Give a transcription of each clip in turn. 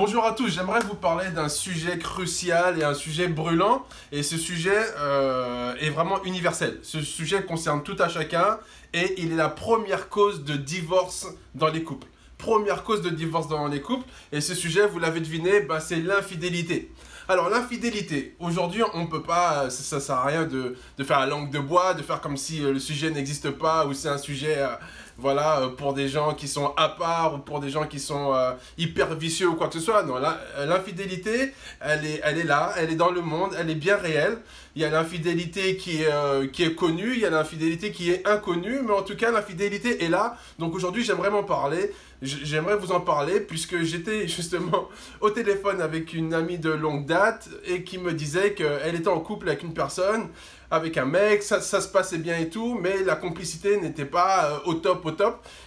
Bonjour à tous, j'aimerais vous parler d'un sujet crucial et un sujet brûlant. Et ce sujet est vraiment universel. Ce sujet concerne tout à chacun et il est la première cause de divorce dans les couples. Première cause de divorce dans les couples. Et ce sujet, vous l'avez deviné, c'est l'infidélité. Alors l'infidélité, aujourd'hui on ne peut pas, ça sert à rien de faire la langue de bois, de faire comme si le sujet n'existe pas ou c'est un sujet voilà, pour des gens qui sont à part ou pour des gens qui sont hyper vicieux ou quoi que ce soit. Non, l'infidélité, elle est là, elle est dans le monde, elle est bien réelle. Il y a l'infidélité qui est connue, il y a l'infidélité qui est inconnue, mais en tout cas l'infidélité est là. Donc aujourd'hui j'aimerais m'en parler. J'aimerais vous en parler puisque j'étais justement au téléphone avec une amie de longue date et qui me disait qu'elle était en couple avec une personne, avec un mec, ça se passait bien et tout, mais la complicité n'était pas au top.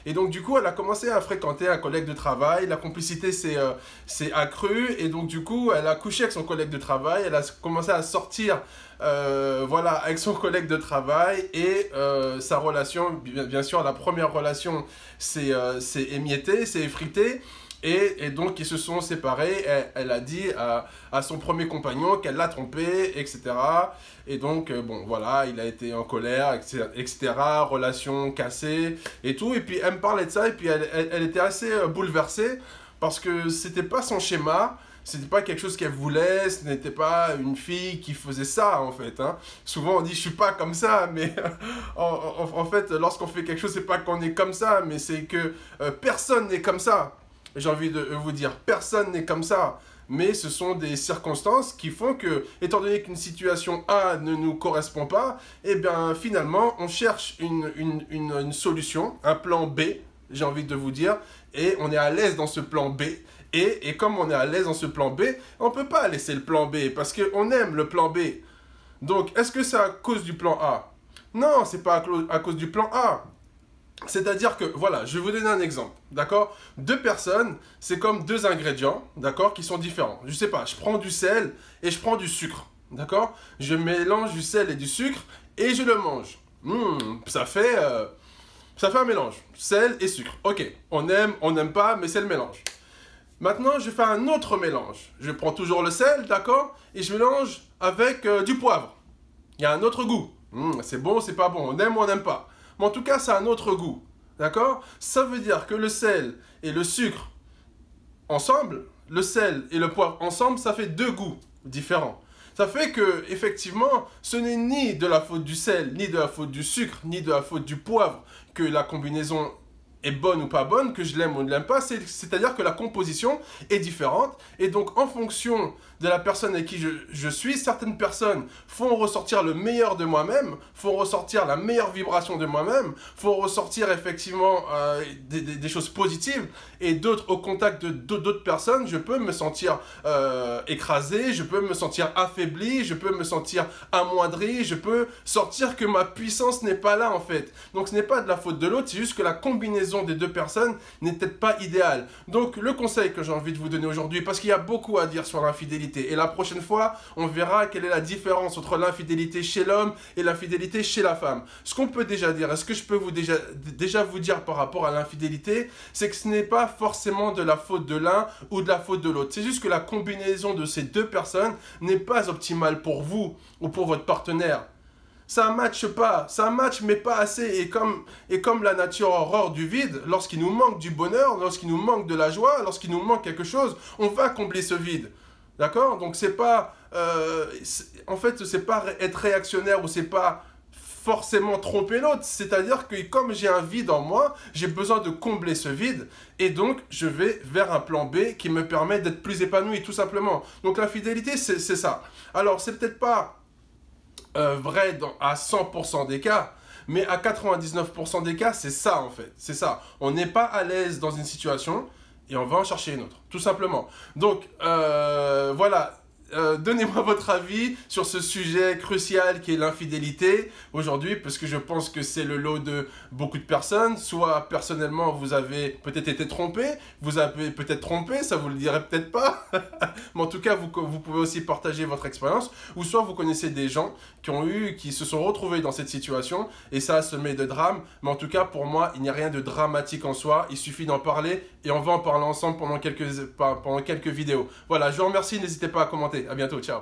Et donc du coup, elle a commencé à fréquenter un collègue de travail, la complicité s'est accrue et donc du coup, elle a couché avec son collègue de travail, elle a commencé à sortir voilà, avec son collègue de travail et sa relation, bien sûr, la première relation s'est émiettée, s'est effritée. Et donc, ils se sont séparés. Elle a dit à son premier compagnon qu'elle l'a trompé, etc. Et donc, bon, voilà, il a été en colère, etc. Relation cassée et tout. Et puis, elle me parlait de ça. Et puis, elle était assez bouleversée parce que c'était pas son schéma. C'était pas quelque chose qu'elle voulait, ce n'était pas une fille qui faisait ça en fait. Hein. Souvent on dit je suis pas comme ça, mais en fait lorsqu'on fait quelque chose c'est pas qu'on est comme ça, mais c'est que personne n'est comme ça. J'ai envie de vous dire, personne n'est comme ça. Mais ce sont des circonstances qui font que, étant donné qu'une situation A ne nous correspond pas, eh bien finalement on cherche une solution, un plan B, j'ai envie de vous dire, et on est à l'aise dans ce plan B. Et comme on est à l'aise dans ce plan B, on ne peut pas laisser le plan B parce qu'on aime le plan B. Donc, est-ce que c'est à cause du plan A? Non, c'est pas à cause du plan A. C'est-à-dire que, voilà, je vais vous donner un exemple, d'accord? Deux personnes, c'est comme deux ingrédients, d'accord, qui sont différents. Je sais pas, je prends du sel et je prends du sucre, d'accord? Je mélange du sel et du sucre et je le mange. Ça fait un mélange, sel et sucre. Ok, on n'aime pas, mais c'est le mélange. Maintenant, je fais un autre mélange. Je prends toujours le sel, d'accord? Et je mélange avec du poivre. Il y a un autre goût. C'est bon, c'est pas bon. On aime ou on n'aime pas. Mais en tout cas, ça a un autre goût. D'accord? Ça veut dire que le sel et le sucre ensemble, le sel et le poivre ensemble, ça fait deux goûts différents. Ça fait que, effectivement, ce n'est ni de la faute du sel, ni de la faute du sucre, ni de la faute du poivre que la combinaison est bonne ou pas bonne, que je l'aime ou ne l'aime pas, c'est-à-dire que la composition est différente, et donc en fonction de la personne avec qui je suis, certaines personnes font ressortir le meilleur de moi-même, font ressortir la meilleure vibration de moi-même, font ressortir effectivement des choses positives, et d'autres, au contact d'autres personnes, je peux me sentir écrasé, je peux me sentir affaibli, je peux me sentir amoindri, je peux sentir que ma puissance n'est pas là en fait. Donc ce n'est pas de la faute de l'autre, c'est juste que la combinaison des deux personnes n'est peut-être pas idéale. Donc le conseil que j'ai envie de vous donner aujourd'hui, parce qu'il y a beaucoup à dire sur l'infidélité, et la prochaine fois, on verra quelle est la différence entre l'infidélité chez l'homme et l'infidélité chez la femme. Ce qu'on peut déjà dire, est-ce que je peux déjà vous dire par rapport à l'infidélité, c'est que ce n'est pas forcément de la faute de l'un ou de la faute de l'autre. C'est juste que la combinaison de ces deux personnes n'est pas optimale pour vous ou pour votre partenaire. Ça ne matche pas, ça matche mais pas assez. Et comme la nature horreur du vide, lorsqu'il nous manque du bonheur, lorsqu'il nous manque de la joie, lorsqu'il nous manque quelque chose, on va combler ce vide. D'accord? Donc c'est pas, en fait, c'est pas être réactionnaire ou c'est pas forcément tromper l'autre. C'est-à-dire que comme j'ai un vide en moi, j'ai besoin de combler ce vide. Et donc, je vais vers un plan B qui me permet d'être plus épanoui, tout simplement. Donc l'infidélité, c'est ça. Alors, c'est peut-être pas vrai à 100% des cas, mais à 99% des cas, c'est ça en fait. C'est ça. On n'est pas à l'aise dans une situation et on va en chercher une autre, tout simplement. Donc, voilà. donnez-moi votre avis sur ce sujet crucial qui est l'infidélité aujourd'hui, parce que je pense que c'est le lot de beaucoup de personnes. Soit personnellement vous avez peut-être été trompé, vous avez peut-être trompé, ça vous le dirait peut-être pas, mais en tout cas vous pouvez aussi partager votre expérience, ou soit vous connaissez des gens qui se sont retrouvés dans cette situation et ça a semé de drame. Mais en tout cas pour moi il n'y a rien de dramatique en soi, il suffit d'en parler et on va en parler ensemble pendant quelques vidéos. Voilà, je vous remercie, n'hésitez pas à commenter, à bientôt, ciao.